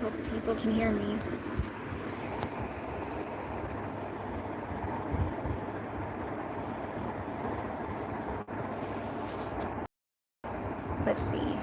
Hope people can hear me. Let's see.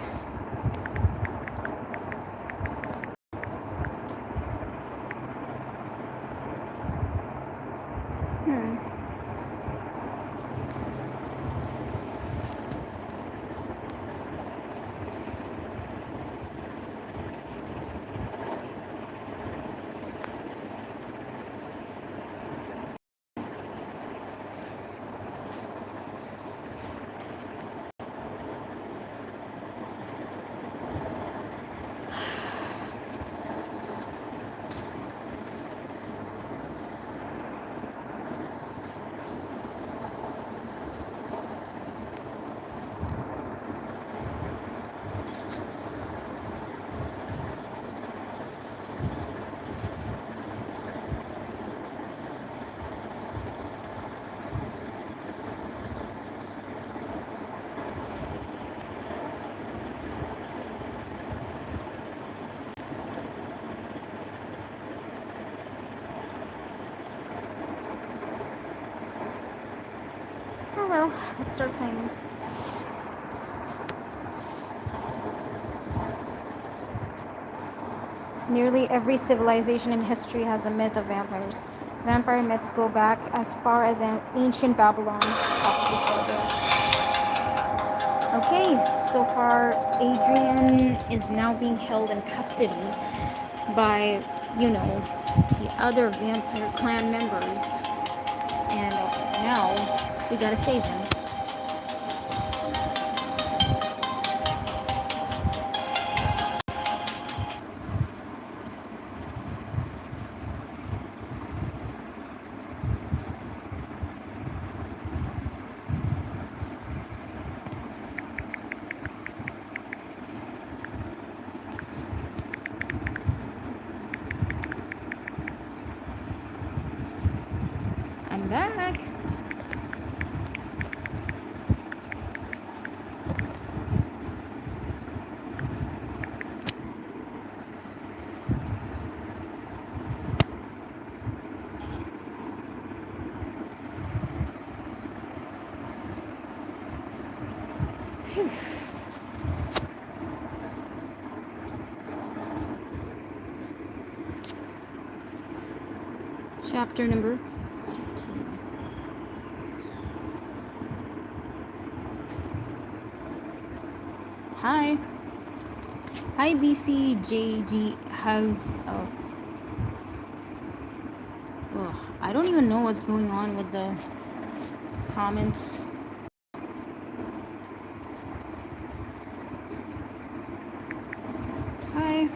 Oh well, let's start playing. Nearly every civilization in history has a myth of vampires. Vampire myths go back as far as ancient Babylon, possibly further. Okay, so far Adrian is now being held in custody by, the other vampire clan members. And now we gotta save him. I'm back. Phew. Chapter number 15. Hi. Hi, BCJG. How? Oh. Ugh, I don't even know what's going on with the comments. Hi.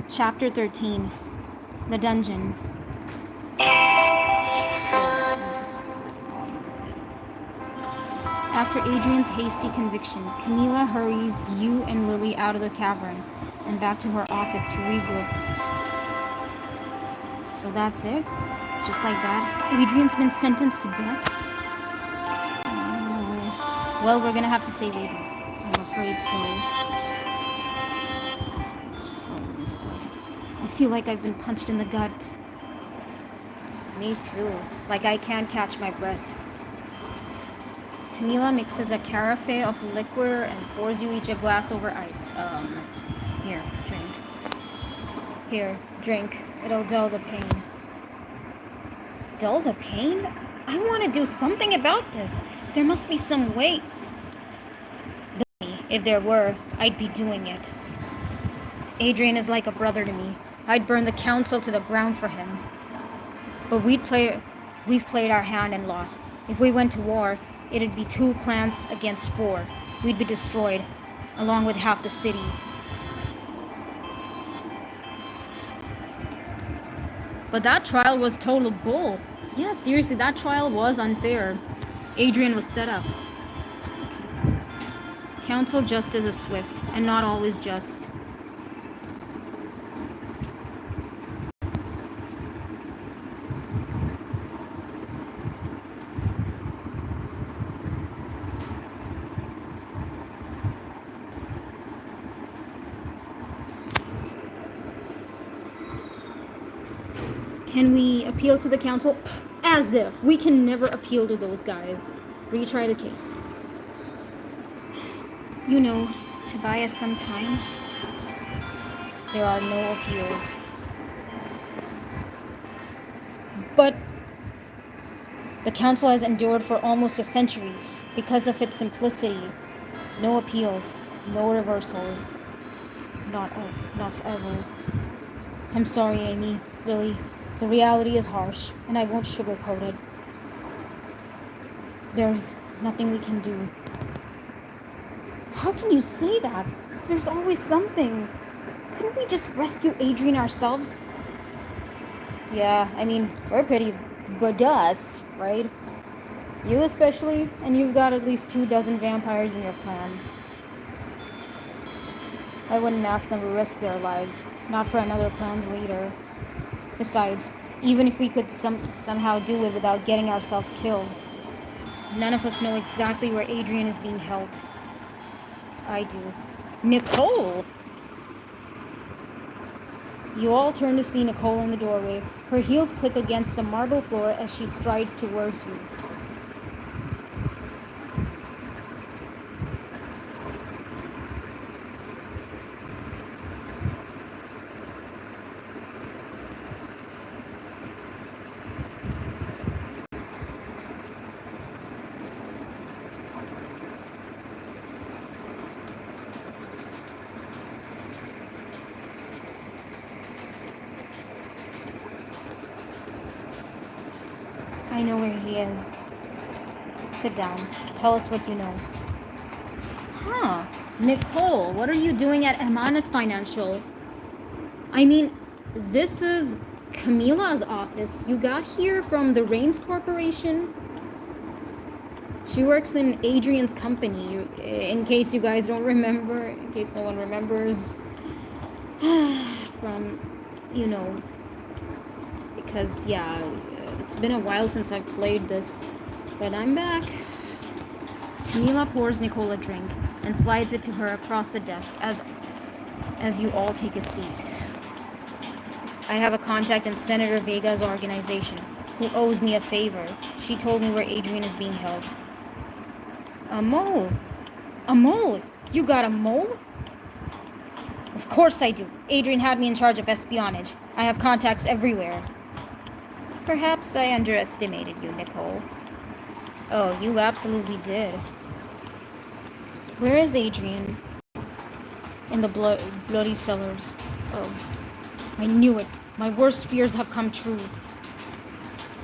Chapter 13. The Dungeon. After Adrian's hasty conviction, Camila hurries you and Lily out of the cavern and back to her office to regroup. So that's it? Just like that? Adrian's been sentenced to death? Oh no. Well, we're gonna have to save Adrian. I'm afraid so. Let's just slow the music up. I feel like I've been punched in the gut. Me too. Like I can't catch my breath. Camila mixes a carafe of liquor and pours you each a glass over ice. Here, drink. Here, drink. It'll dull the pain. Dull the pain? I want to do something about this. There must be some way. If there were, I'd be doing it. Adrian is like a brother to me. I'd burn the council to the ground for him. But we've played our hand and lost. If we went to war, it'd be 2 clans against 4. We'd be destroyed, along with half the city. But that trial was total bull. Yeah, seriously, that trial was unfair. Adrian was set up. Council justice is swift, and not always just. Can we appeal to the council? Pfft, as if. We can never appeal to those guys. Retry the case. You know, to buy us some time, there are no appeals. But the council has endured for almost a century because of its simplicity. No appeals, no reversals. Not ever. I'm sorry, Amy, Lily. The reality is harsh, and I won't sugarcoat it. There's nothing we can do. How can you say that? There's always something. Couldn't we just rescue Adrian ourselves? Yeah, I mean, we're pretty badass, right? You especially, and you've got at least 24 vampires in your clan. I wouldn't ask them to risk their lives, not for another clan's leader. Besides, even if we could somehow do it without getting ourselves killed, none of us know exactly where Adrian is being held. I do. Nicole! You all turn to see Nicole in the doorway. Her heels click against the marble floor as she strides towards you. I know where he is. Sit down. Tell us what you know. Huh. Nicole, what are you doing at Amanat Financial? I mean, this is Camila's office. You got here from the Rains Corporation? She works in Adrian's company, in case you guys don't remember, in case no one remembers. From, you know, because, yeah, it's been a while since I've played this, but I'm back. Camila pours Nicole a drink and slides it to her across the desk as you all take a seat. I have a contact in Senator Vega's organization who owes me a favor. She told me where Adrian is being held. A mole? A mole? You got a mole? Of course I do. Adrian had me in charge of espionage. I have contacts everywhere. Perhaps I underestimated you, Nicole. Oh, you absolutely did. Where is Adrian? In the bloody cellars. Oh, I knew it. My worst fears have come true.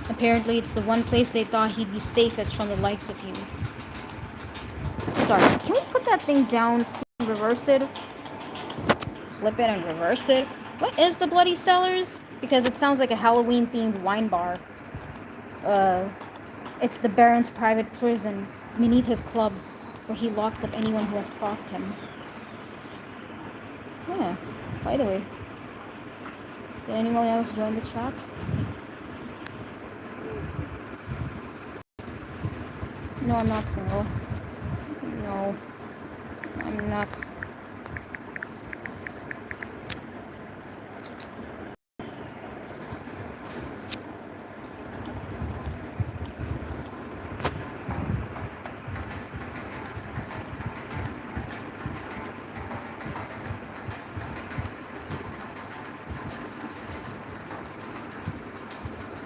Apparently, it's the one place they thought he'd be safest from the likes of you. Sorry, can we put that thing down and reverse it? Flip it and reverse it? What is the bloody cellars? Because it sounds like a Halloween-themed wine bar. It's the Baron's private prison beneath his club, where he locks up anyone who has crossed him. Yeah, by the way, did anyone else join the chat? No, I'm not single. No, I'm not.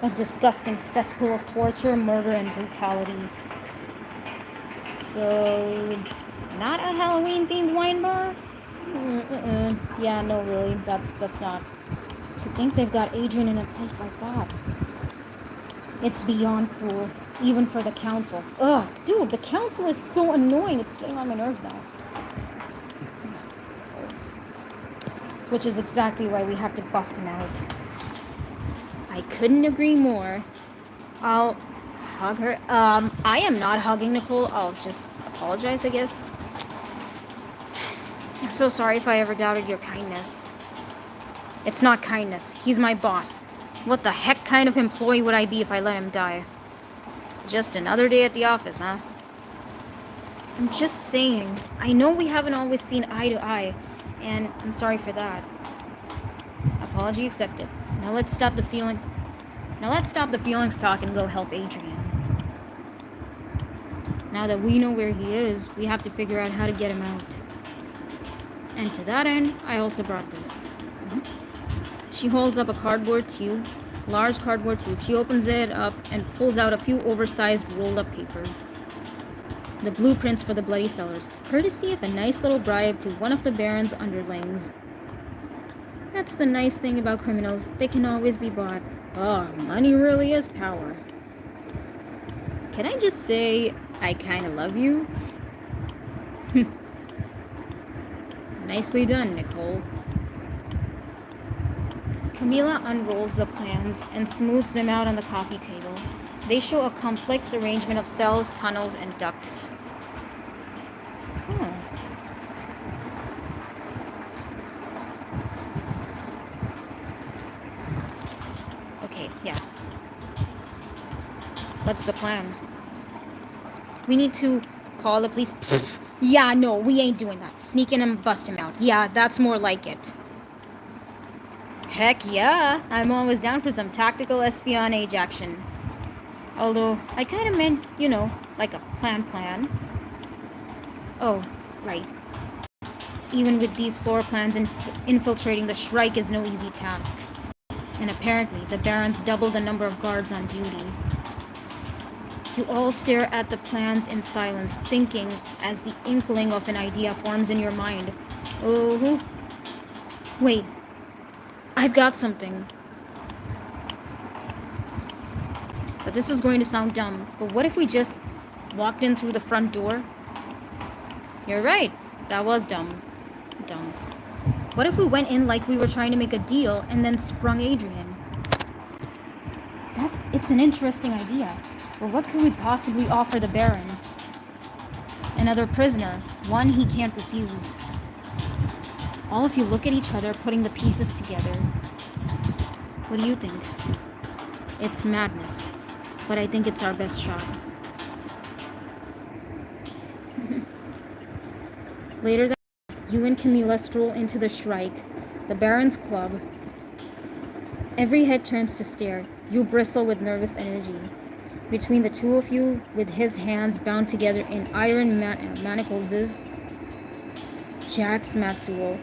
A disgusting cesspool of torture, murder, and brutality. So, not a Halloween-themed wine bar? Yeah, no, really, that's not. To think they've got Adrian in a place like that. It's beyond cruel, even for the council. Ugh, dude, the council is so annoying. It's getting on my nerves now. Which is exactly why we have to bust him out. I couldn't agree more. I'll hug her. I am not hugging Nicole. I'll just apologize, I guess. I'm so sorry if I ever doubted your kindness. It's not kindness. He's my boss. What the heck kind of employee would I be if I let him die? Just another day at the office, huh? I'm just saying. I know we haven't always seen eye to eye, and I'm sorry for that. Apology accepted. Now let's stop the feeling. Now let's stop the feelings talk and go help Adrian. Now that we know where he is, we have to figure out how to get him out. And to that end, I also brought this. She holds up a cardboard tube, large cardboard tube. She opens it up and pulls out a few oversized rolled-up papers. The blueprints for the Bloody Cellars, courtesy of a nice little bribe to one of the Baron's underlings. That's the nice thing about criminals. They can always be bought. Oh, money really is power. Can I just say, I kinda love you? Nicely done, Nicole. Camila unrolls the plans and smooths them out on the coffee table. They show a complex arrangement of cells, tunnels, and ducts. Okay, yeah. What's the plan? We need to call the police. Yeah, no, we ain't doing that. Sneak in and bust him out. Yeah, that's more like it. Heck yeah, I'm always down for some tactical espionage action. Although, I kind of meant, you know, like a plan. Oh, right. Even with these floor plans, infiltrating the Shrike is no easy task. And apparently, the Barons doubled the number of guards on duty. You all stare at the plans in silence, thinking as the inkling of an idea forms in your mind. Oh, wait. I've got something. But this is going to sound dumb, but what if we just walked in through the front door? You're right. That was dumb. What if we went in like we were trying to make a deal and then sprung Adrian? It's an interesting idea. But what could we possibly offer the Baron? Another prisoner, one he can't refuse. All of you look at each other, putting the pieces together. What do you think? It's madness, but I think it's our best shot. Later that night, you and Camila stroll into the Shrike, the Baron's club. Every head turns to stare. You bristle with nervous energy. Between the two of you, with his hands bound together in iron manacles, is Jax Matsuo.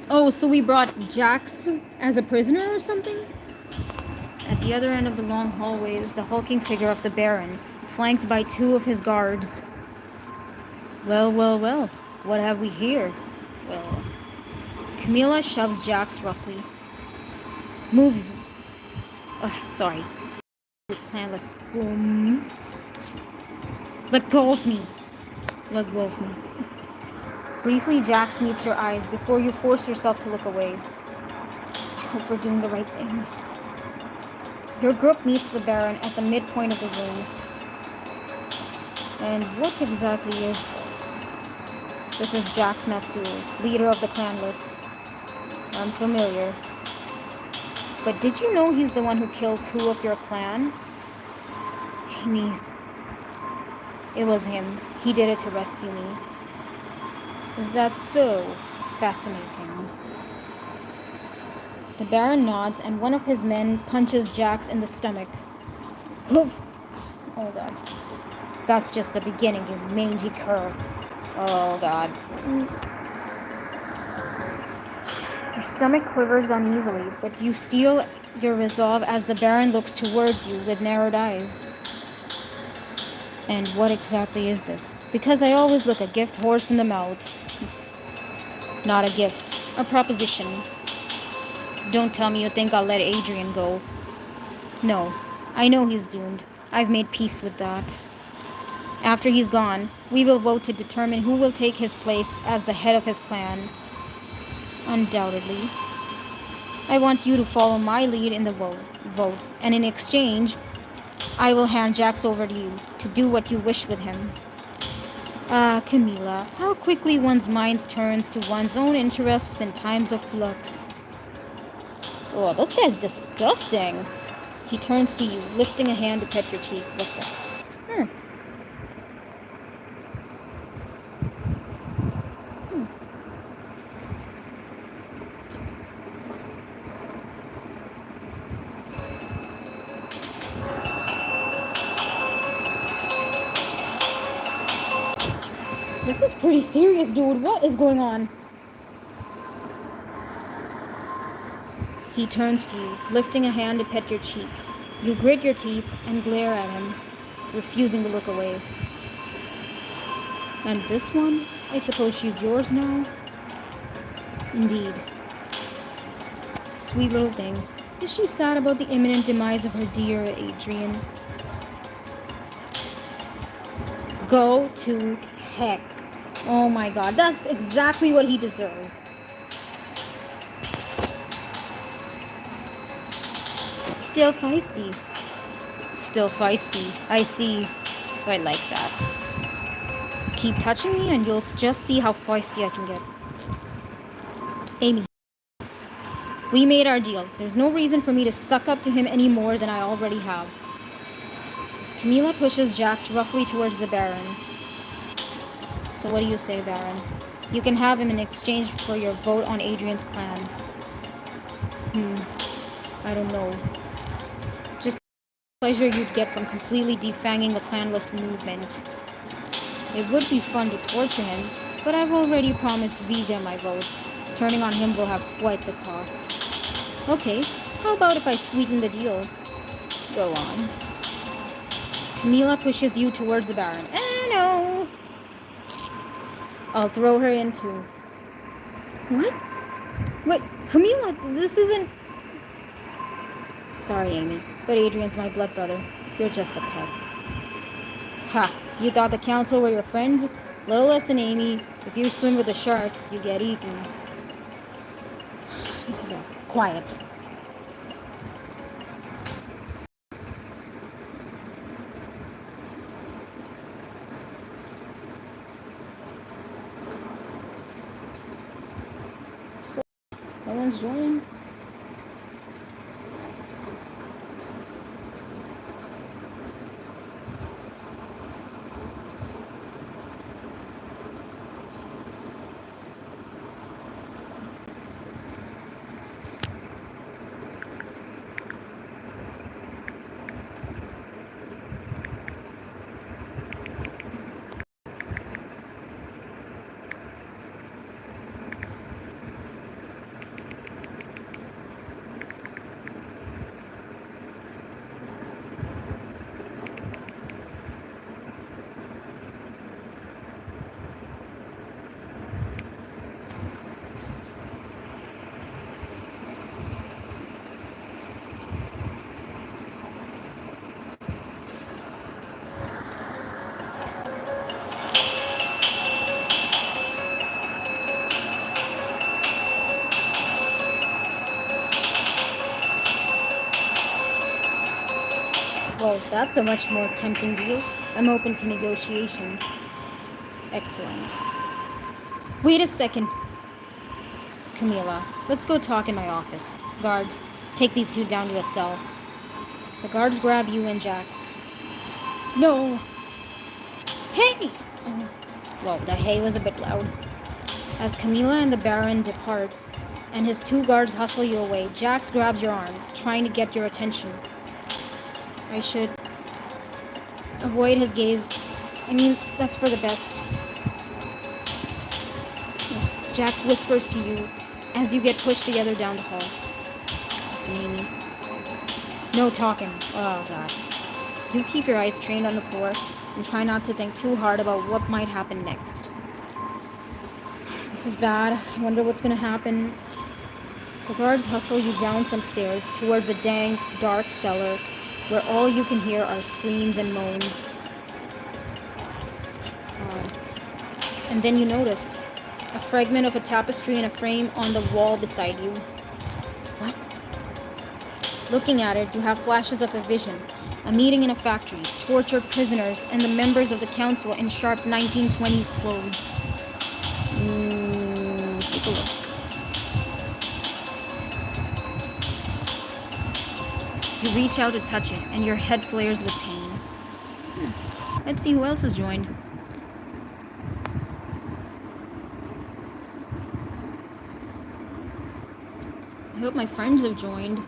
Oh, so we brought Jax as a prisoner or something? At the other end of the long hallway is the hulking figure of the Baron, flanked by two of his guards. Well, what have we here? Well, Camila shoves Jax roughly. Move you. Sorry. Planless. Let go of me. Briefly, Jax meets your eyes before you force yourself to look away. I hope we're doing the right thing. Your group meets the Baron at the midpoint of the room. And what exactly is this? This is Jax Matsuo, leader of the Clanless. I'm familiar. But did you know he's the one who killed two of your clan? Amy. It was him. He did it to rescue me. Is that so? Fascinating. The Baron nods and one of his men punches Jax in the stomach. Hoof! Oh god. That's just the beginning, you mangy cur. Oh god. Your stomach quivers uneasily, but you steel your resolve as the Baron looks towards you with narrowed eyes. And what exactly is this? Because I always look a gift horse in the mouth. Not a gift. A proposition. Don't tell me you think I'll let Adrian go. No. I know he's doomed. I've made peace with that. After he's gone, we will vote to determine who will take his place as the head of his clan. Undoubtedly. I want you to follow my lead in the vote, and in exchange, I will hand Jax over to you to do what you wish with him. Ah, Camila, how quickly one's mind turns to one's own interests in times of flux. Oh, this guy's disgusting. He turns to you, lifting a hand to pet your cheek. What the? This is pretty serious, dude. What is going on? He turns to you, lifting a hand to pet your cheek. You grit your teeth and glare at him, refusing to look away. And this one? I suppose she's yours now? Indeed. Sweet little thing. Is she sad about the imminent demise of her dear Adrian? Go to heck. Oh my god, that's exactly what he deserves. Still feisty. Still feisty. I see. I like that. Keep touching me and you'll just see how feisty I can get. Amy. We made our deal. There's no reason for me to suck up to him any more than I already have. Camila pushes Jax roughly towards the Baron. So what do you say, Baron? You can have him in exchange for your vote on Adrian's clan. I don't know. Just the pleasure you'd get from completely defanging the clanless movement. It would be fun to torture him, but I've already promised Vega my vote. Turning on him will have quite the cost. Okay, how about if I sweeten the deal? Go on. Camila pushes you towards the Baron. No! I'll throw her in too. What? What? Camila, this isn't... Sorry, Amy, but Adrian's my blood brother. You're just a pet. Ha! You thought the council were your friends? Little lesson, Amy. If you swim with the sharks, you get eaten. This is quiet. So, no one's joining? Well, that's a much more tempting deal. I'm open to negotiation. Excellent. Wait a second. Camila, let's go talk in my office. Guards, take these two down to a cell. The guards grab you and Jax. No! Hey! Oh, well, the hey was a bit loud. As Camila and the Baron depart, and his two guards hustle you away, Jax grabs your arm, trying to get your attention. I should avoid his gaze. I mean, that's for the best. Jax whispers to you as you get pushed together down the hall. Listen, Amy. No talking. Oh, God. You keep your eyes trained on the floor and try not to think too hard about what might happen next. This is bad. I wonder what's gonna happen. The guards hustle you down some stairs towards a dank, dark cellar where all you can hear are screams and moans. And then you notice a fragment of a tapestry in a frame on the wall beside you. What? Looking at it, you have flashes of a vision. A meeting in a factory, tortured prisoners, and the members of the council in sharp 1920s clothes. Take a look. You reach out to touch it, and your head flares with pain. Let's see who else has joined. I hope my friends have joined.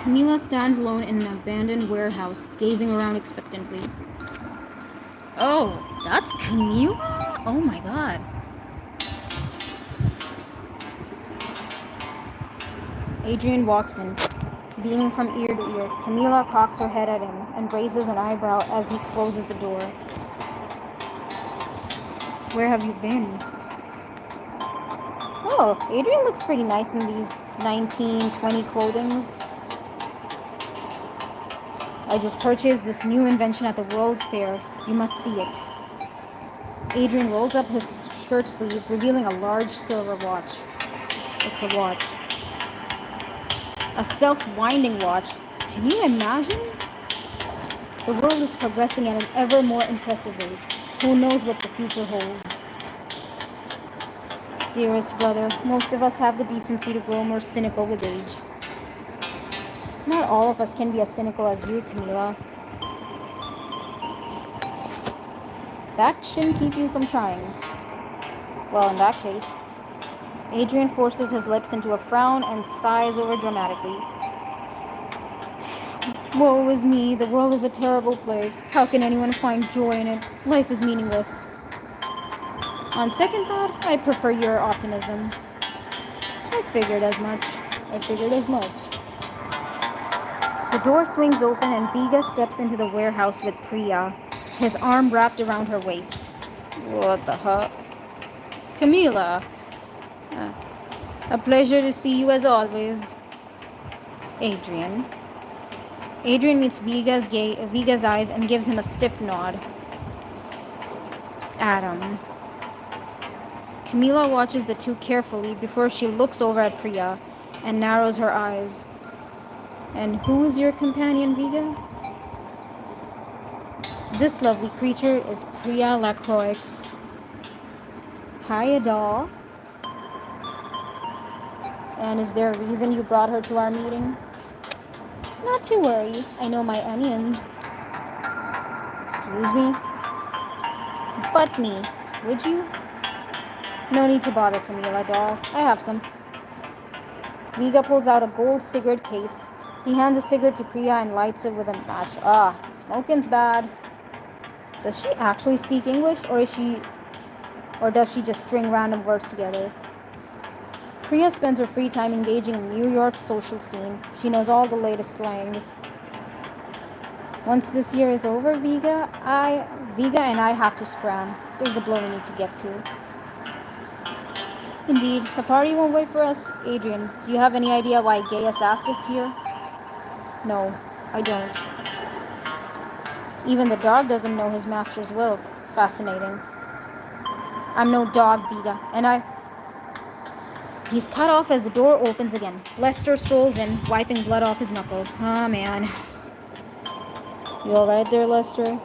Camila stands alone in an abandoned warehouse, gazing around expectantly. Oh, that's Camila? Oh my god. Adrian walks in, beaming from ear to ear. Camila cocks her head at him and raises an eyebrow as he closes the door. Where have you been? Oh, Adrian looks pretty nice in these 1920 clothings. I just purchased this new invention at the World's Fair. You must see it. Adrian rolls up his shirt sleeve, revealing a large silver watch. It's a watch. A self-winding watch. Can you imagine? The world is progressing at an ever more impressive rate. Who knows what the future holds? Dearest brother, most of us have the decency to grow more cynical with age. Not all of us can be as cynical as you, Camila. That shouldn't keep you from trying. Well, in that case, Adrian forces his lips into a frown and sighs over dramatically. Woe is me, the world is a terrible place. How can anyone find joy in it? Life is meaningless. On second thought, I prefer your optimism. I figured as much. The door swings open and Viga steps into the warehouse with Priya, his arm wrapped around her waist. What the heck? Camila, a pleasure to see you as always. Adrian. Adrian meets Viga's eyes and gives him a stiff nod. Adam. Camila watches the two carefully before she looks over at Priya and narrows her eyes. And who is your companion, Viga? This lovely creature is Priya Lacroix. Hi, doll. And is there a reason you brought her to our meeting? Not to worry, I know my onions. Excuse me? Butt me, would you? No need to bother, Camila, doll. I have some. Viga pulls out a gold cigarette case. He hands a cigarette to Priya and lights it with a match. Ah, smoking's bad. Does she actually speak English, or does she just string random words together? Priya spends her free time engaging in New York's social scene. She knows all the latest slang. Once this year is over, Viga and I have to scram. There's a blow we need to get to. Indeed, the party won't wait for us. Adrian, do you have any idea why Gaius asked us here? No, I don't. Even the dog doesn't know his master's will. Fascinating. I'm no dog, Viga, and He's cut off as the door opens again. Lester strolls in, wiping blood off his knuckles. Oh, man. You alright there, Lester?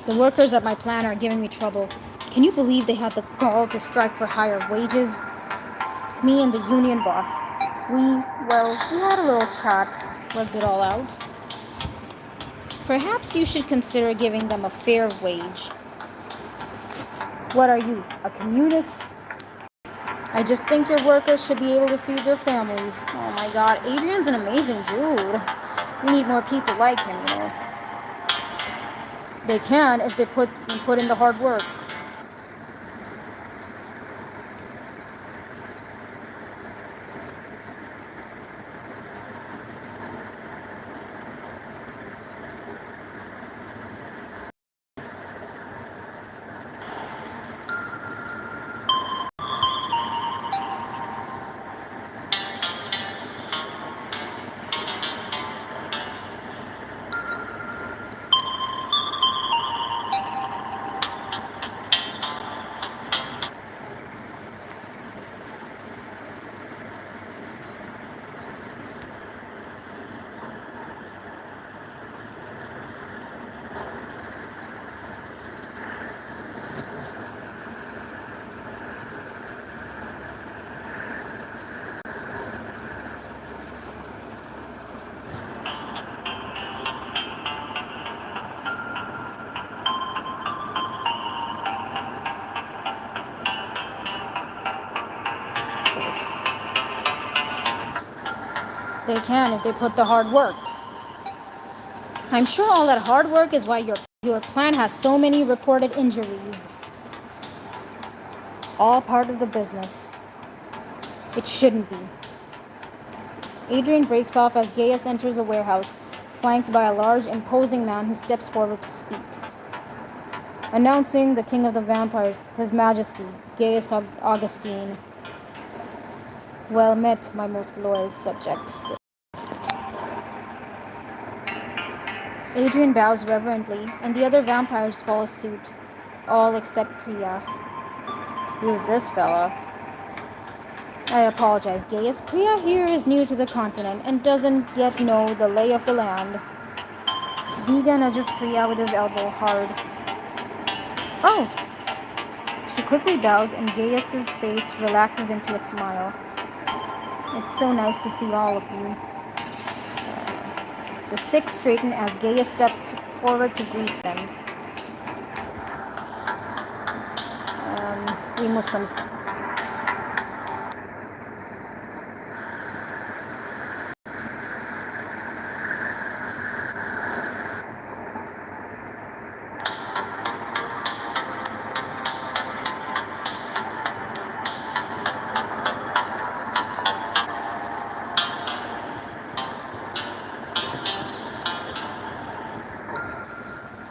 The workers at my plant are giving me trouble. Can you believe they had the gall to strike for higher wages? Me and the union boss. We had a little chat, worked it all out. Perhaps you should consider giving them a fair wage. What are you, a communist? I just think your workers should be able to feed their families. Oh my god, Adrian's an amazing dude. We need more people like him, you know. They can if they put in the hard work. They can if they put the hard work. I'm sure all that hard work is why your plant has so many reported injuries. All part of the business. It shouldn't be. Adrian breaks off as Gaius enters a warehouse, flanked by a large, imposing man who steps forward to speak. Announcing the king of the vampires, His Majesty, Gaius Augustine. Well met, my most loyal subjects. Adrian bows reverently, and the other vampires follow suit, all except Priya. Who's this fella? I apologize, Gaius. Priya here is new to the continent and doesn't yet know the lay of the land. Viga nudges Priya with his elbow hard. Oh! She quickly bows and Gaius's face relaxes into a smile. It's so nice to see all of you. The six straighten as Gaius steps forward to greet them. We Muslims.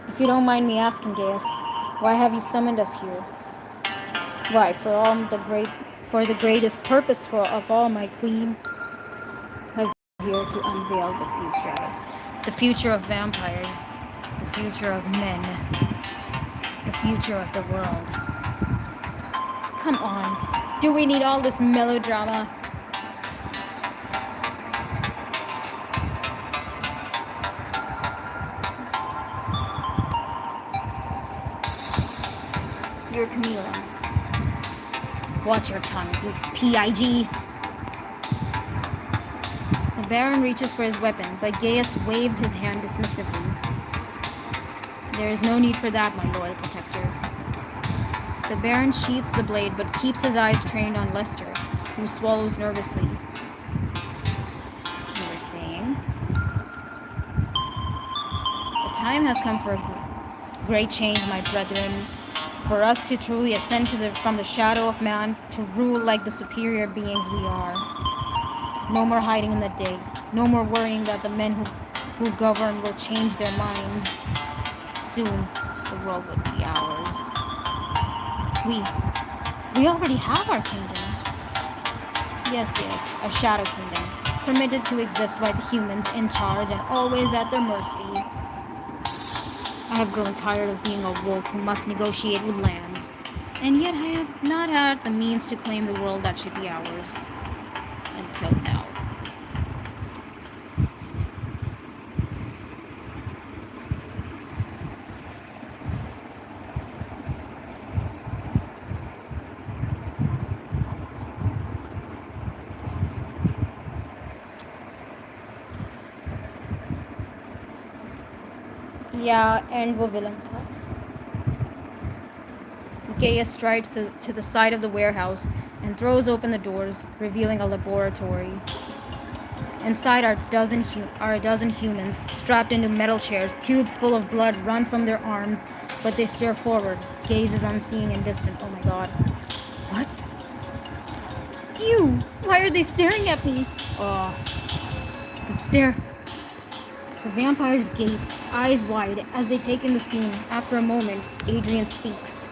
If you don't mind me asking, Gaius, why have you summoned us here? Why, for the greatest purpose of all, my queen. I'm here to unveil the future. The future of vampires. The future of men. The future of the world. Come on. Do we need all this melodrama? You're Camila. Watch your tongue, you PIG. The Baron reaches for his weapon, but Gaius waves his hand dismissively. There is no need for that, my loyal protector. The Baron sheaths the blade, but keeps his eyes trained on Lester, who swallows nervously. You were saying? The time has come for a great change, my brethren. For us to truly ascend from the shadow of man to rule like the superior beings we are. No more hiding in the day. No more worrying that the men who govern will change their minds. Soon, the world will be ours. We already have our kingdom. Yes, a shadow kingdom, permitted to exist by the humans in charge and always at their mercy. I have grown tired of being a wolf who must negotiate with lambs, and yet I have not had the means to claim the world that should be ours. Until now. Yeah, and वो villain था. Gaius strides to the side of the warehouse and throws open the doors, revealing a laboratory. Inside are a dozen humans, strapped into metal chairs. Tubes full of blood run from their arms, but they stare forward, gazes unseeing and distant. Oh my god. What? Ew! Why are they staring at me? Oh. The vampires gape, eyes wide, as they take in the scene. After a moment, Adrian speaks.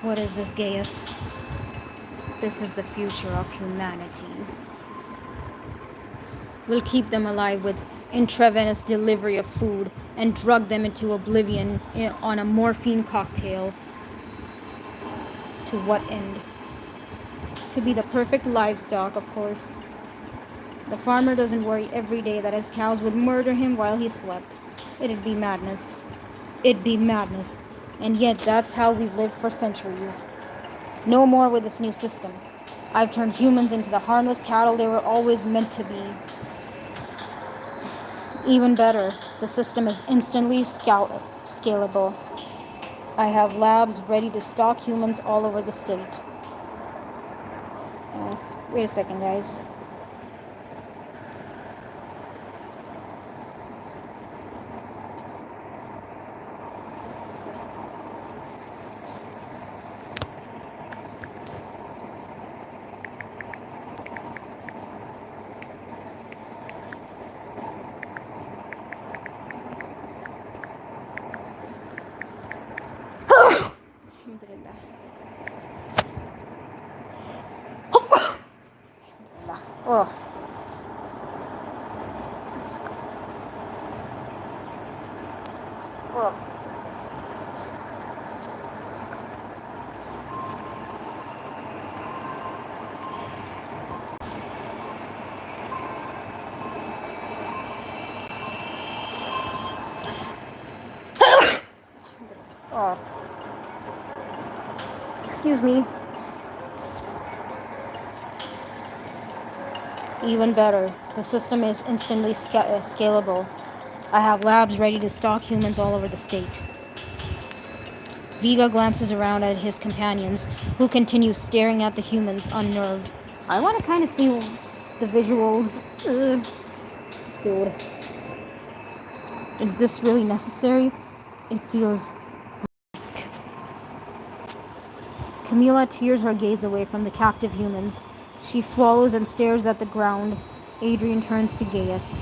What is this, Gaius? This is the future of humanity. We'll keep them alive with intravenous delivery of food and drug them into oblivion on a morphine cocktail. To what end? To be the perfect livestock, of course. The farmer doesn't worry every day that his cows would murder him while he slept. It'd be madness. It'd be madness. And yet that's how we've lived for centuries. No more with this new system. I've turned humans into the harmless cattle they were always meant to be. Even better, the system is instantly scalable. I have labs ready to stock humans all over the state. Wait a second, guys. Alhamdulillah. Oh. Oh. Oh. Excuse me. Even better, the system is instantly scalable. I have labs ready to stock humans all over the state. Viga glances around at his companions, who continue staring at the humans, unnerved. I want to kind of see the visuals. Dude. Is this really necessary? It feels risk. Camila tears her gaze away from the captive humans. She swallows and stares at the ground. Adrian turns to Gaius.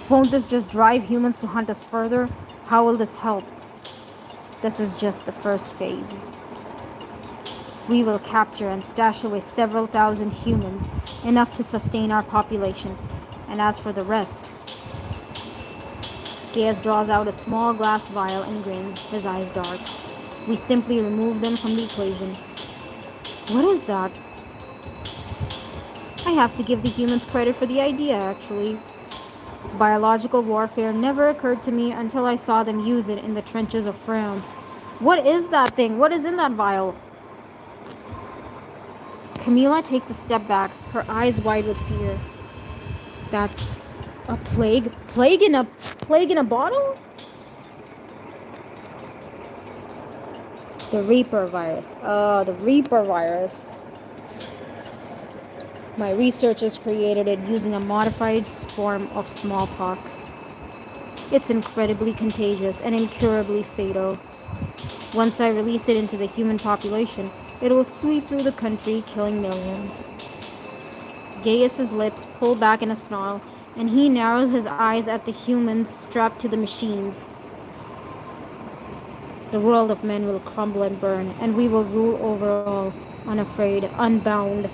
Won't this just drive humans to hunt us further? How will this help? This is just the first phase. We will capture and stash away several thousand humans, enough to sustain our population. And as for the rest... Gaius draws out a small glass vial and grins, his eyes dark. We simply remove them from the equation. What is that? I have to give the humans credit for the idea, actually. Biological warfare never occurred to me until I saw them use it in the trenches of France. What is that thing? What is in that vial? Camila takes a step back, her eyes wide with fear. That's a plague? Plague in a bottle? The Reaper virus. The Reaper virus. My researchers created it using a modified form of smallpox. It's incredibly contagious and incurably fatal. Once I release it into the human population, it will sweep through the country, killing millions. Gaius's lips pull back in a snarl, and he narrows his eyes at the humans strapped to the machines. The world of men will crumble and burn, and we will rule over all, unafraid, unbound.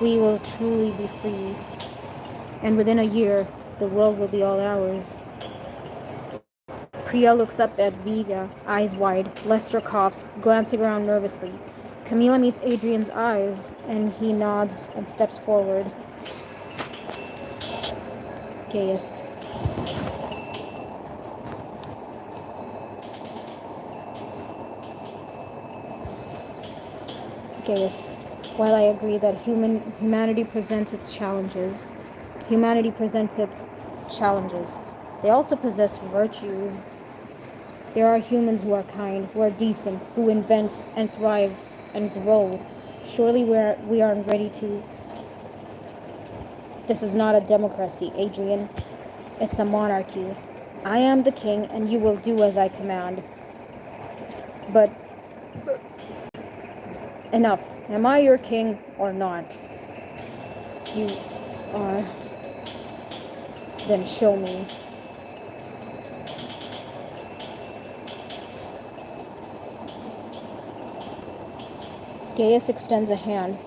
We will truly be free. And within a year, the world will be all ours. Priya looks up at Viga, eyes wide. Lester coughs, glancing around nervously. Camila meets Adrian's eyes, and he nods and steps forward. Gaius. Gaius. While I agree that humanity presents its challenges, they also possess virtues. There are humans who are kind, who are decent, who invent and thrive and grow. Surely we aren't ready to... This is not a democracy, Adrian. It's a monarchy. I am the king, and you will do as I command. But enough. Am I your king or not? You are. Then show me. Gaius extends a hand.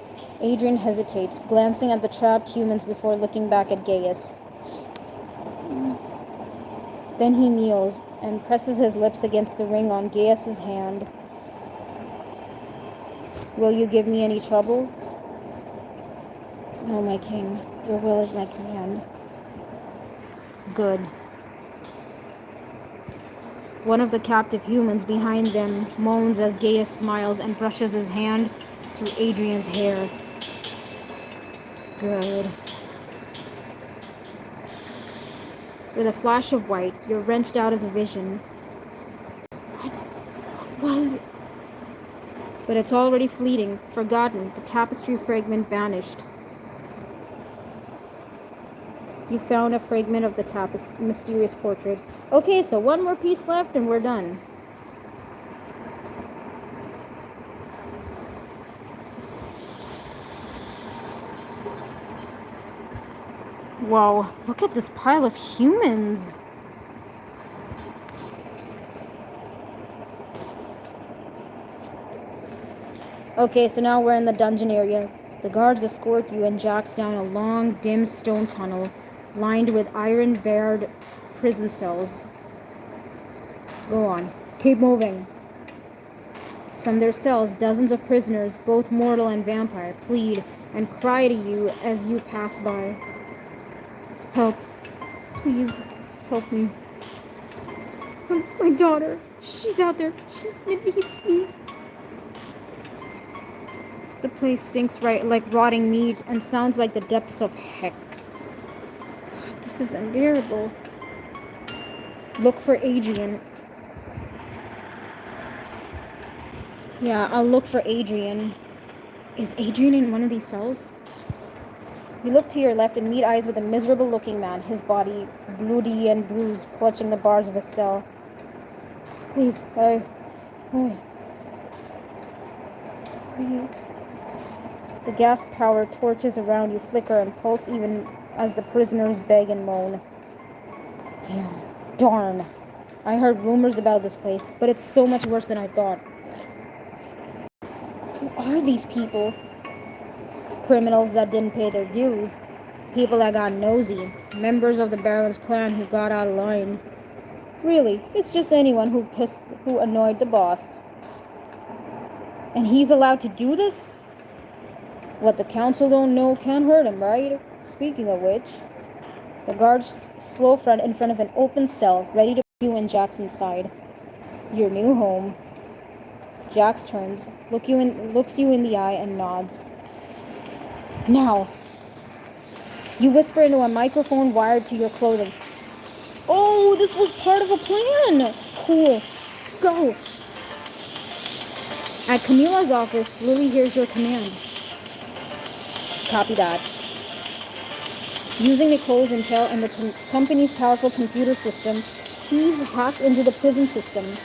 Adrian hesitates, glancing at the trapped humans before looking back at Gaius. Then he kneels and presses his lips against the ring on Gaius's hand. Will you give me any trouble? No, my king. Your will is my command. Good. One of the captive humans behind them moans as Gaius smiles and brushes his hand through Adrian's hair. Good. With a flash of white, you're wrenched out of the vision. What was... But it's already fleeting, forgotten. The tapestry fragment vanished. You found a fragment of the mysterious portrait. Okay, so one more piece left and we're done. Whoa, look at this pile of humans. Okay, so now we're in the dungeon area. The guards escort you and Jax down a long, dim stone tunnel lined with iron-barred prison cells. Go on. Keep moving. From their cells, dozens of prisoners, both mortal and vampire, plead and cry to you as you pass by. Help. Please, help me. My daughter. She's out there. She needs me. The place stinks like rotting meat and sounds like the depths of heck. God, this is unbearable. Look for Adrian. Yeah, I'll look for Adrian. Is Adrian in one of these cells? You look to your left and meet eyes with a miserable-looking man, his body bloody and bruised, clutching the bars of his cell. Please, sorry. The gas-powered torches around you flicker and pulse even as the prisoners beg and moan. Damn. Darn. I heard rumors about this place, but it's so much worse than I thought. Who are these people? Criminals that didn't pay their dues. People that got nosy. Members of the Baron's clan who got out of line. Really, it's just anyone who annoyed the boss. And he's allowed to do this? What the council don't know can't hurt him, right? Speaking of which, the guards slow front in front of an open cell, ready to put you and Jax inside. Your new home. Jax turns, looks you in the eye, and nods. Now. You whisper into a microphone wired to your clothing. Oh, this was part of a plan! Cool. Go! At Camilla's office, Lily hears your command. Copy that. Using Nicole's intel and the company's powerful computer system, she's hacked into the prison system.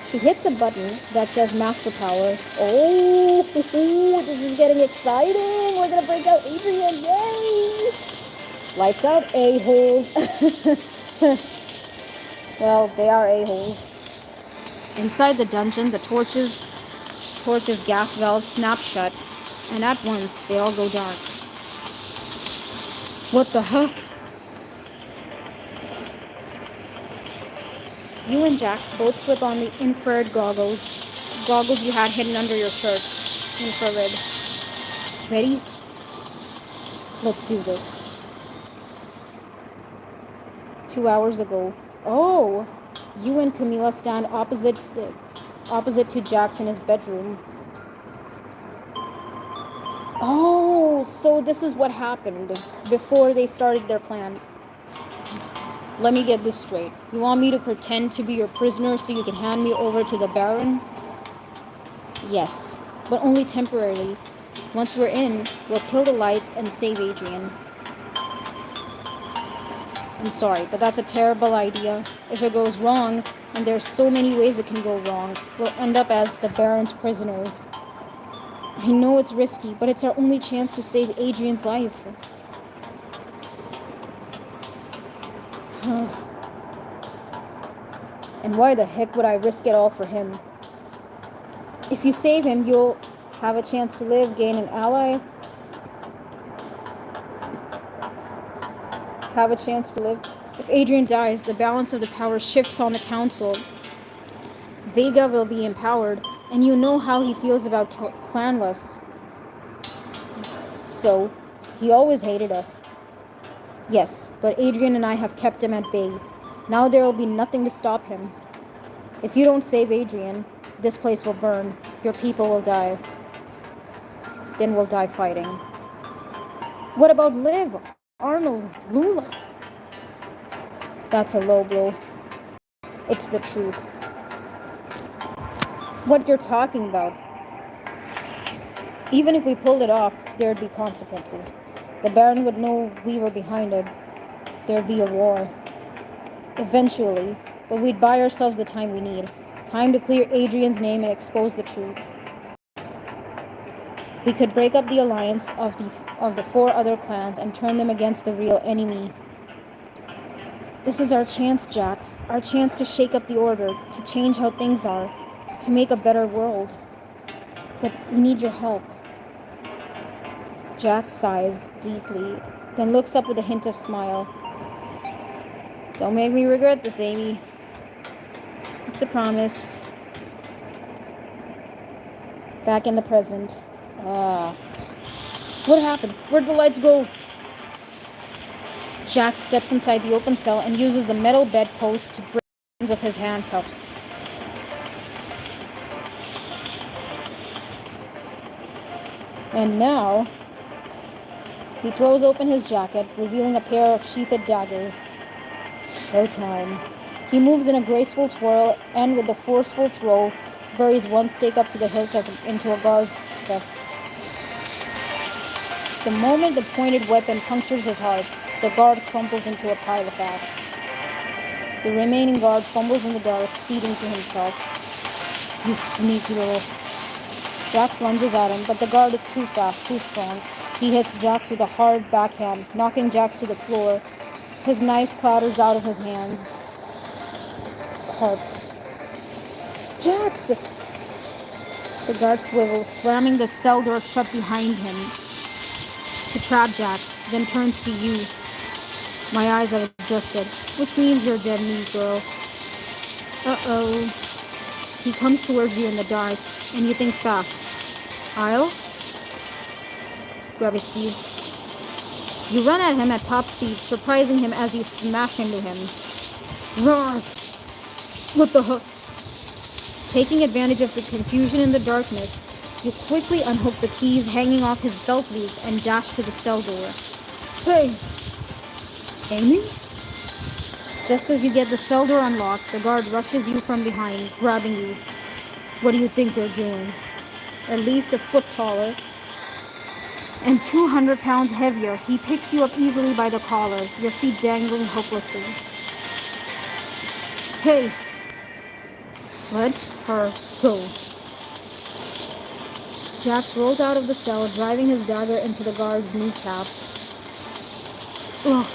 She hits a button that says Master Power. Oh, this is getting exciting! We're gonna break out Adrian! Yay! Lights out, a-holes. Well, they are a-holes. Inside the dungeon, the torches gas valves snap shut, and at once they all go dark. What the heck? You and Jax both slip on the infrared goggles you had hidden under your shirts. Infrared. Ready? Let's do this. 2 hours ago. Oh! You and Camilla stand opposite to Jax in his bedroom. Oh, so this is what happened before they started their plan. Let me get this straight. You want me to pretend to be your prisoner so you can hand me over to the Baron? Yes, but only temporarily. Once we're in, we'll kill the lights and save Adrian. I'm sorry, but that's a terrible idea. If it goes wrong, and there's so many ways it can go wrong, we'll end up as the Baron's prisoners. I know it's risky, but it's our only chance to save Adrian's life. And why the heck would I risk it all for him? If you save him, you'll have a chance to live, gain an ally. Have a chance to live. If Adrian dies, the balance of the power shifts on the council. Vega will be empowered, and you know how he feels about clanless. So, he always hated us. Yes, but Adrian and I have kept him at bay. Now there will be nothing to stop him. If you don't save Adrian, this place will burn. Your people will die. Then we'll die fighting. What about Liv, Arnold, Lula? That's a low blow. It's the truth. What you're talking about. Even if we pulled it off, there'd be consequences. The Baron would know we were behind it. There'd be a war. Eventually, but we'd buy ourselves the time we need. Time to clear Adrian's name and expose the truth. We could break up the alliance of the 4 other clans and turn them against the real enemy. This is our chance, Jax. Our chance to shake up the order, to change how things are, to make a better world. But we need your help. Jack sighs deeply, then looks up with a hint of smile. Don't make me regret this, Amy. It's a promise. Back in the present. What happened? Where'd the lights go? Jack steps inside the open cell and uses the metal bedpost to break the ends of his handcuffs. And now, he throws open his jacket, revealing a pair of sheathed daggers. Showtime. He moves in a graceful twirl and, with a forceful throw, buries one stake up to the hilt into a guard's chest. The moment the pointed weapon punctures his heart, the guard crumples into a pile of ash. The remaining guard fumbles in the dark, seething to himself. You sneaky little... Jax lunges at him, but the guard is too fast, too strong. He hits Jax with a hard backhand, knocking Jax to the floor. His knife clatters out of his hands. Carp. Jax! The guard swivels, slamming the cell door shut behind him to trap Jax, then turns to you. My eyes have adjusted, which means you're dead meat, girl. Uh-oh. He comes towards you in the dark, and you think fast. I'll grab his keys. You run at him at top speed, surprising him as you smash into him. Roar! What the heck? Taking advantage of the confusion in the darkness, you quickly unhook the keys hanging off his belt loop and dash to the cell door. Hey! Amy? Just as you get the cell door unlocked, the guard rushes you from behind, grabbing you. What do you think you're doing? At least a foot taller and 200 pounds heavier, he picks you up easily by the collar, your feet dangling hopelessly. Hey! Let her go. Jax rolls out of the cell, driving his dagger into the guard's kneecap. Ugh.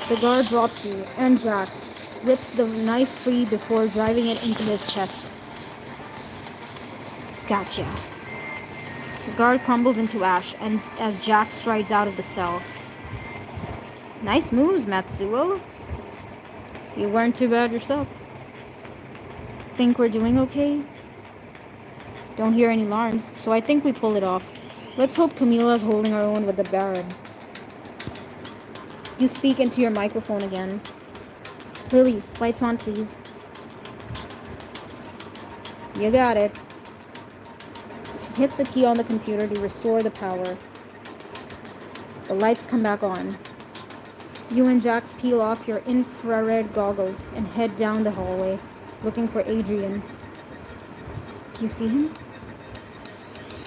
The guard drops you, and Jax rips the knife free before driving it into his chest. Gotcha. The guard crumbles into ash, and as Jax strides out of the cell. Nice moves, Matsuo. You weren't too bad yourself. Think we're doing okay? Don't hear any alarms, so I think we pull it off. Let's hope Camilla's holding her own with the Baron. You speak into your microphone again. Lily, lights on, please. You got it. She hits a key on the computer to restore the power. The lights come back on. You and Jax peel off your infrared goggles and head down the hallway, looking for Adrian. Do you see him?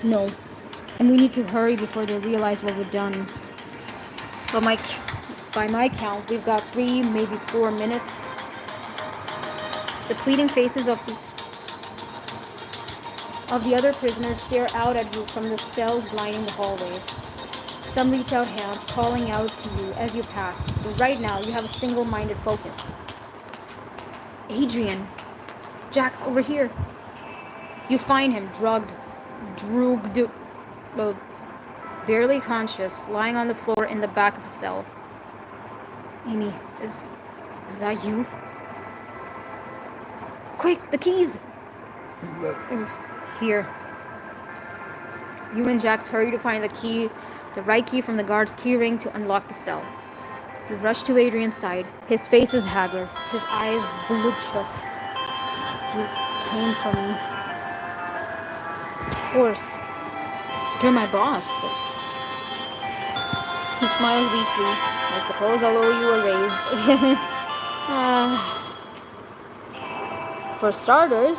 No. And we need to hurry before they realize what we've done. But by my count, we've got 3, maybe 4 minutes. The pleading faces of the other prisoners stare out at you from the cells lining the hallway. Some reach out hands, calling out to you as you pass, but right now you have a single-minded focus. Adrian! Jax, over here! You find him, drugged, barely conscious, lying on the floor in the back of a cell. Amy, is that you? Quick, the keys! Here. You and Jax hurry to find the right key from the guard's key ring to unlock the cell. You rush to Adrian's side. His face is haggard, his eyes bloodshot. You came for me. Of course. You're my boss. He smiles weakly. I suppose I'll owe you a raise. For starters...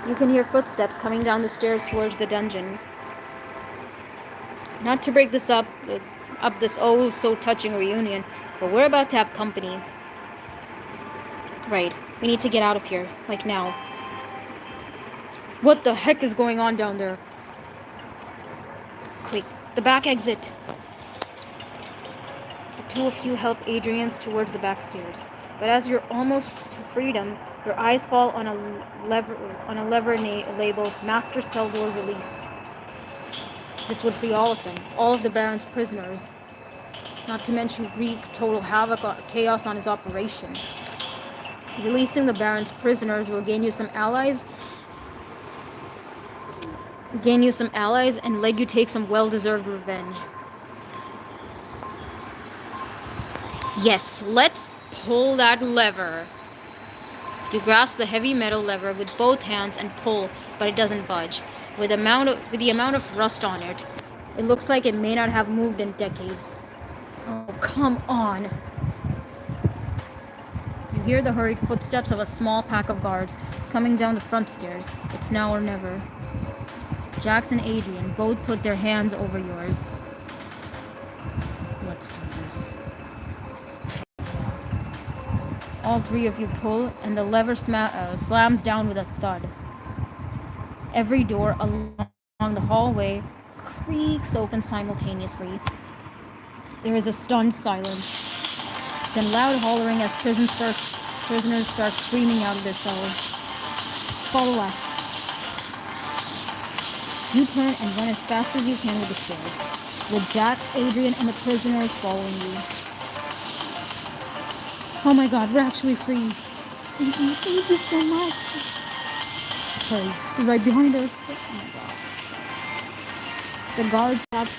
You can hear footsteps coming down the stairs towards the dungeon. Not to break this up this oh so touching reunion, but we're about to have company. Right, we need to get out of here, like now. What the heck is going on down there? Quick, the back exit. The two of you help Adrian's towards the back stairs. But as you're almost to freedom, your eyes fall on a lever labeled Master Cell Door Release. This would free all of them, all of the Baron's prisoners, not to mention wreak total chaos on his operation. Releasing the Baron's prisoners will gain you some allies and let you take some well-deserved revenge. Yes, let's pull that lever. You grasp the heavy metal lever with both hands and pull, but it doesn't budge. With the amount of rust on it, it looks like it may not have moved in decades. Oh, come on. You hear the hurried footsteps of a small pack of guards coming down the front stairs. It's now or never. Jax and Adrian both put their hands over yours. Let's do this. All three of you pull, and the lever slams down with a thud. Every door along the hallway creaks open simultaneously. There is a stunned silence. Then loud hollering as prisoners start screaming out of their cells. Follow us. You turn and run as fast as you can with the stairs, with Jax, Adrian, and the prisoners following you. Oh my god, we're actually free. Thank you so much. Hurry, they're right behind us. Oh my god. The guards catch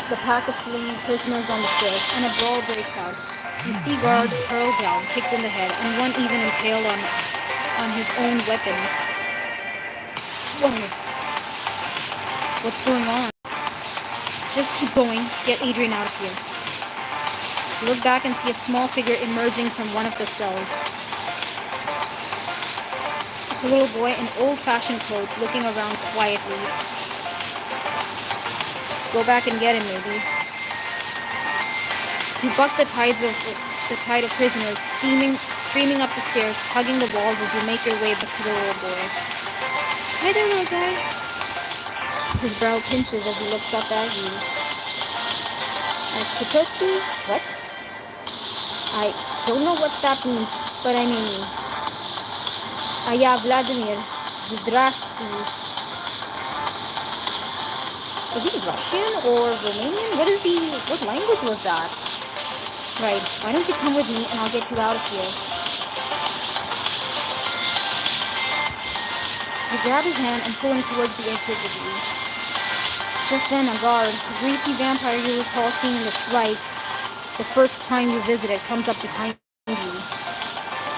the pack of fleeing prisoners on the stairs, and a brawl breaks out. You see guards hurled down, kicked in the head, and one even impaled on his own weapon. Whoa. What's going on? Just keep going. Get Adrian out of here. You look back and see a small figure emerging from one of the cells. It's a little boy in old-fashioned clothes looking around quietly. Go back and get him, maybe. You buck the tide of prisoners streaming up the stairs, hugging the walls as you make your way back to the little boy. Hi there, little guy. His brow pinches as he looks up at you. Kitoki? What? I don't know what that means, but I mean, Vladimir, Zdrasty. Was he Russian or Romanian? What language was that? Right, why don't you come with me and I'll get you out of here. You grab his hand and pull him towards the exit with you. Just then a guard, a greasy vampire you recall seeing in the Shrike the first time you visited, comes up behind you.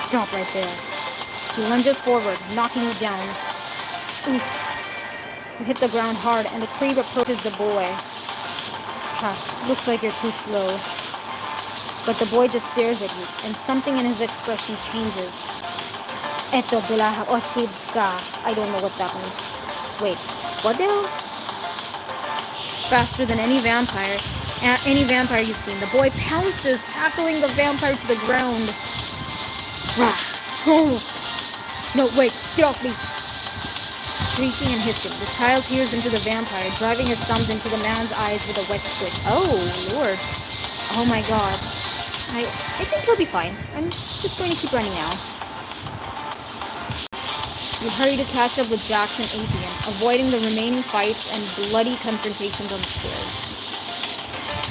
Stop right there. He lunges forward, knocking you down. Oof. You hit the ground hard and the creep approaches the boy. Ha, looks like you're too slow. But the boy just stares at you, and something in his expression changes. Eto bilaha oshibka. I don't know what that means. Wait, what the hell? Faster than any vampire you've seen, the boy pounces, tackling the vampire to the ground. Rah! Oh! No, wait, get off me! Shrieking and hissing, the child tears into the vampire, driving his thumbs into the man's eyes with a wet squish. Oh, Lord. Oh my god. I think he'll be fine. I'm just going to keep running now. You hurry to catch up with Jax and Adrian, avoiding the remaining fights and bloody confrontations on the stairs.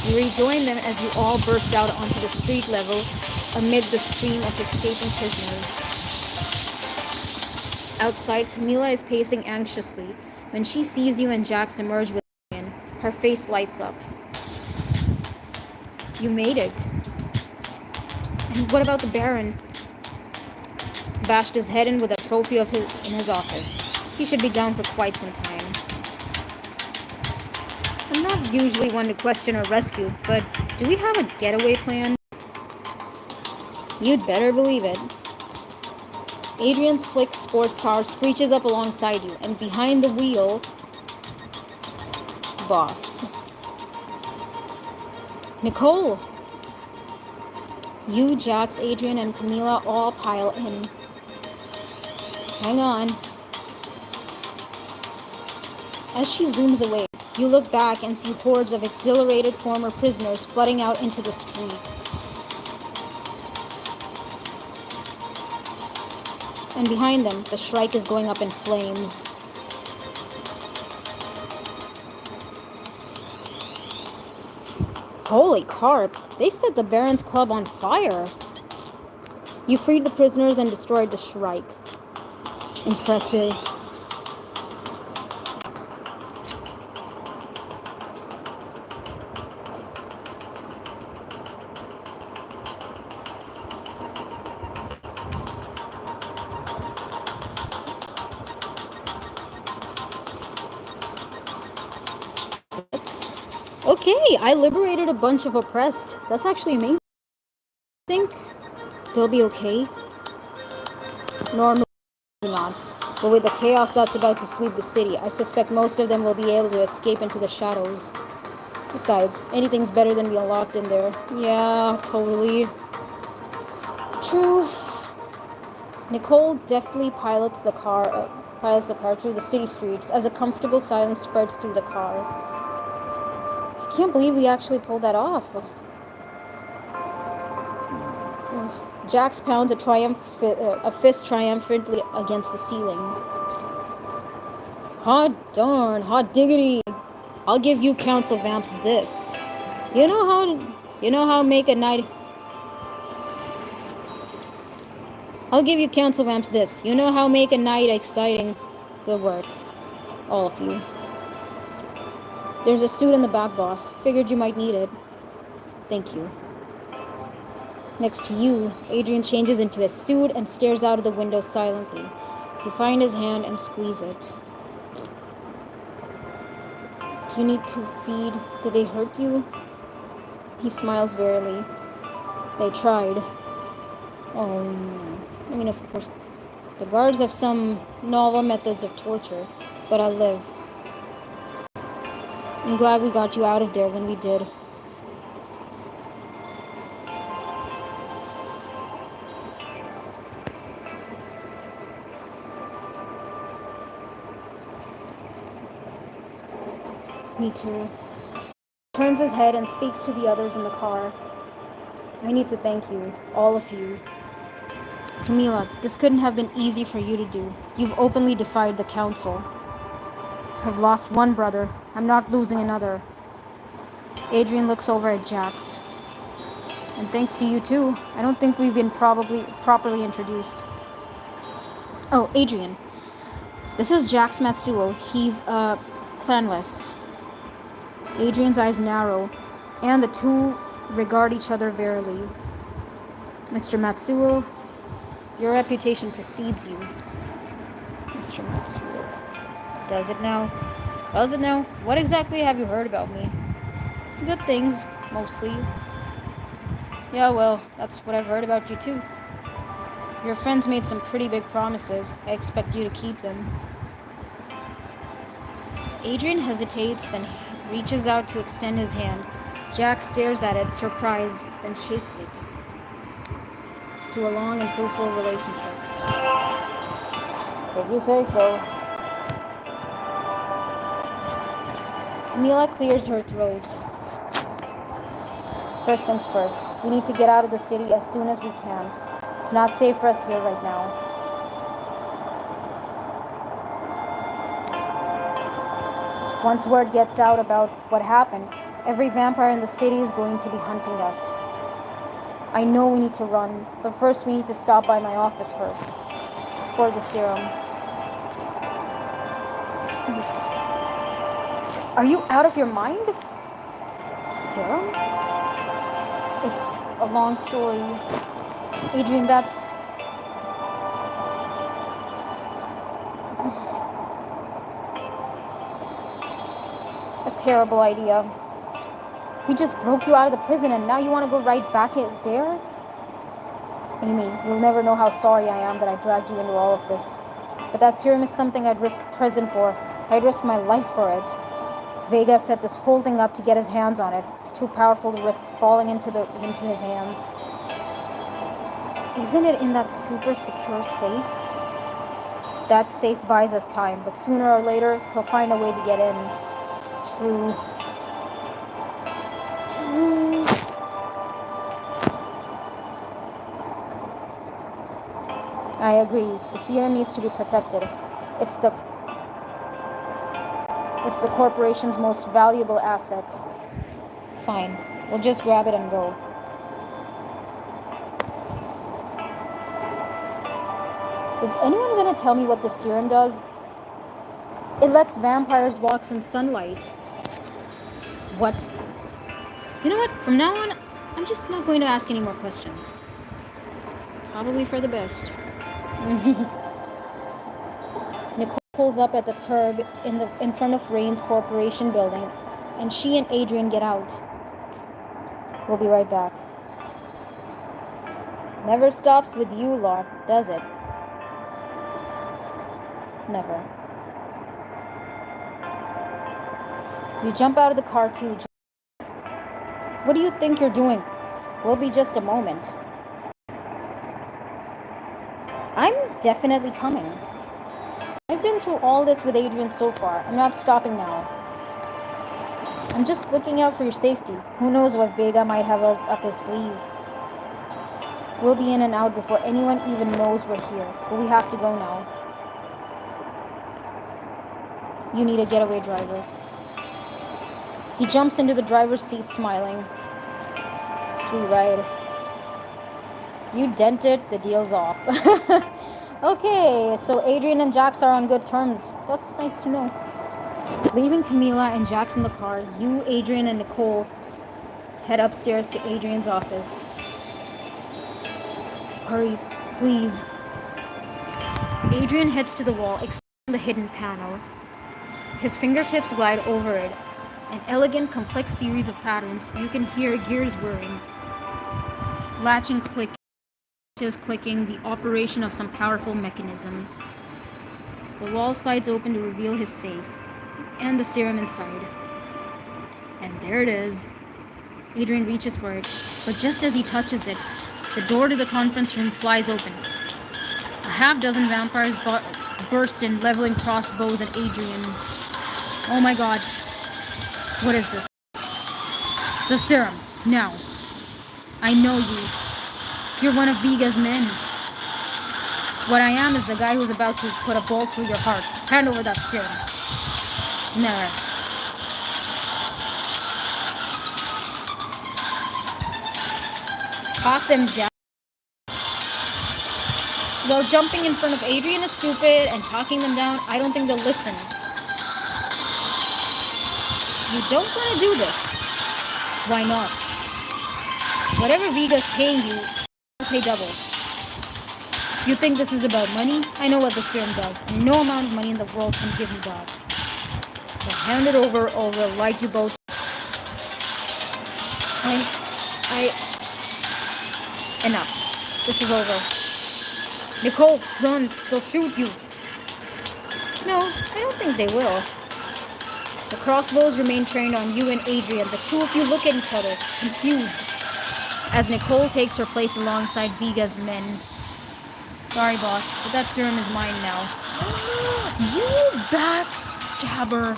You rejoin them as you all burst out onto the street level amid the stream of escaping prisoners. Outside, Camila is pacing anxiously. When she sees you and Jax emerge with Adrian, her face lights up. You made it. And what about the Baron? Bashed his head in with a trophy in his office. He should be down for quite some time. I'm not usually one to question or rescue, but do we have a getaway plan? You'd better believe it. Adrian's slick sports car screeches up alongside you, and behind the wheel, Boss. Nicole! You, Jax, Adrian, and Camila all pile in. Hang on. As she zooms away, You look back and see hordes of exhilarated former prisoners flooding out into the street. And behind them, the Shrike is going up in flames. Holy carp! They set the Baron's club on fire! You freed the prisoners and destroyed the Shrike. Impressive. Okay, I liberated a bunch of oppressed. That's actually amazing. I think they'll be okay. Normally not. But with the chaos that's about to sweep the city, I suspect most of them will be able to escape into the shadows. Besides, anything's better than being locked in there. Yeah, totally. True. Nicole deftly pilots the car through the city streets as a comfortable silence spreads through the car. I can't believe we actually pulled that off. Jax pounds a fist triumphantly against the ceiling. Hot darn, hot diggity. I'll give you council vamps this. You know how make a night. I'll give you council vamps this. You know how make a night exciting. Good work, all of you. There's a suit in the back, boss. Figured you might need it. Thank you. Next to you, Adrian changes into his suit and stares out of the window silently. You find his hand and squeeze it. Do you need to feed? Did they hurt you? He smiles wearily. They tried. I mean, of course, the guards have some novel methods of torture, but I'll live. I'm glad we got you out of there when we did. Me too. He turns his head and speaks to the others in the car. I need to thank you, all of you. Camila, this couldn't have been easy for you to do. You've openly defied the council. I've lost one brother. I'm not losing another. Adrian looks over at Jax. And thanks to you too. I don't think we've been properly introduced. Oh, Adrian. This is Jax Matsuo. He's clanless. Adrian's eyes narrow, and the two regard each other warily. Mr. Matsuo, your reputation precedes you. Mr. Matsuo. Does it now? Does it now? What exactly have you heard about me? Good things, mostly. Yeah, well, that's what I've heard about you too. Your friends made some pretty big promises. I expect you to keep them. Adrian hesitates, then reaches out to extend his hand. Jack stares at it, surprised, then shakes it. To a long and fruitful relationship. If you say so. Camila clears her throat. First things first, we need to get out of the city as soon as we can. It's not safe for us here right now. Once word gets out about what happened, every vampire in the city is going to be hunting us. I know we need to run, but first we need to stop by my office first. For the serum. Are you out of your mind? Serum? It's a long story. Adrian, that's... a terrible idea. We just broke you out of the prison and now you want to go right back there? Amy, you'll never know how sorry I am that I dragged you into all of this. But that serum is something I'd risk prison for. I'd risk my life for it. Vega set this whole thing up to get his hands on it. It's too powerful to risk falling into his hands. Isn't it in that super secure safe? That safe buys us time, but sooner or later, he'll find a way to get in. True. I agree. The serum needs to be protected. It's the it's the corporation's most valuable asset. Fine. We'll just grab it and go. Is anyone gonna tell me what the serum does? It lets vampires walk in sunlight. What? You know what? From now on, I'm just not going to ask any more questions. Probably for the best. Nicole pulls up at the curb in front of Rain's corporation building, and she and Adrian get out. We'll be right back. Never stops with you lot, does it? Never. You jump out of the car too. What do you think you're doing? We'll be just a moment. I'm definitely coming. I've been through all this with Adrian so far. I'm not stopping now. I'm just looking out for your safety. Who knows what Vega might have up his sleeve. We'll be in and out before anyone even knows we're here. But we have to go now. You need a getaway driver. He jumps into the driver's seat smiling. Sweet ride. You dent it, the deal's off. Okay, so Adrian and Jax are on good terms. That's nice to know. Leaving Camila and Jax in the car, you, Adrian, and Nicole head upstairs to Adrian's office. Hurry, please. Adrian heads to the wall, exploring the hidden panel. His fingertips glide over it. An elegant, complex series of patterns. You can hear gears whirring. Latching clicking, the operation of some powerful mechanism. The wall slides open to reveal his safe, and the serum inside. And there it is. Adrian reaches for it, but just as he touches it, the door to the conference room flies open. A half-dozen vampires burst in, leveling crossbows at Adrian. Oh my god. What is this? The serum. Now. I know you. You're one of Vega's men. What I am is the guy who's about to put a bolt through your heart. Hand over that serum. Never. Talk them down. Well, jumping in front of Adrian is stupid, and talking them down, I don't think they'll listen. You don't want to do this. Why not? Whatever Vega's paying you, I'll pay double. You think this is about money? I know what the serum does, and no amount of money in the world can give me that. But hand it over, or we'll light you both. Enough. This is over. Nicole, run. They'll shoot you. No, I don't think they will. The crossbows remain trained on you and Adrian. The two of you look at each other, confused, as Nicole takes her place alongside Vega's men. Sorry, boss, but that serum is mine now. You backstabber.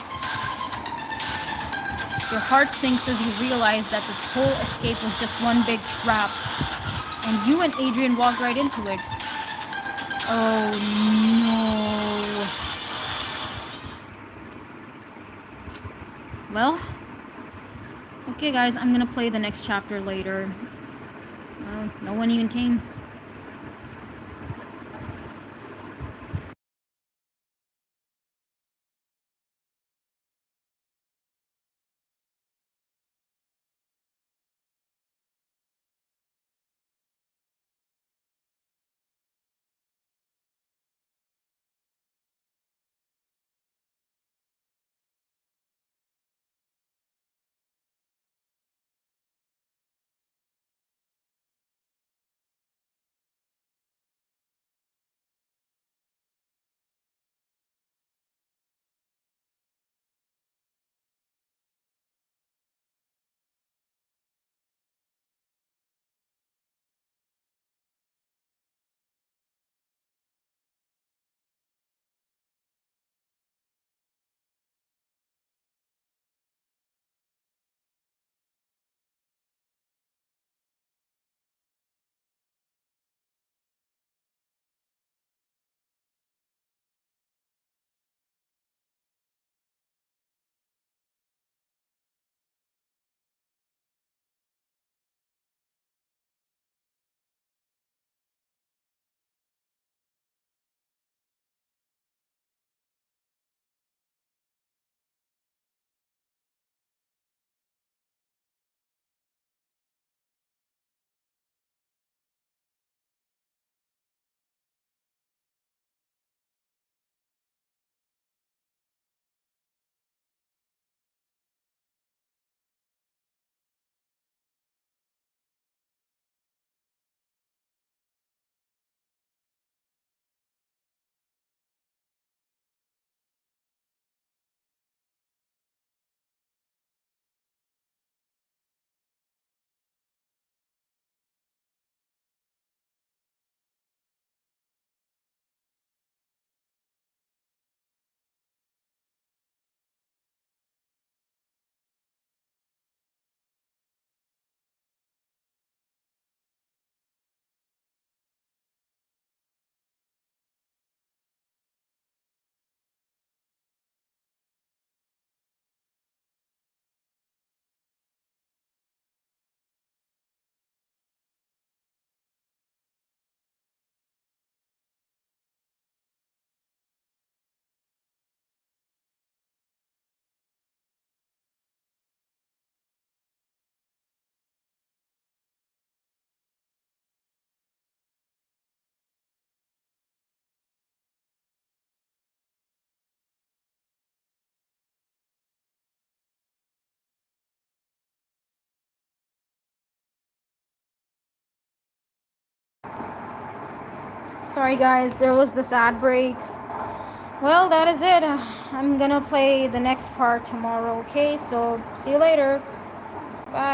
Your heart sinks as you realize that this whole escape was just one big trap. And you and Adrian walked right into it. Oh no. Well, okay guys, I'm gonna play the next chapter later. No one even came. Sorry guys, there was this ad break. Well, that is it. I'm gonna play the next part tomorrow, okay? So, see you later. Bye.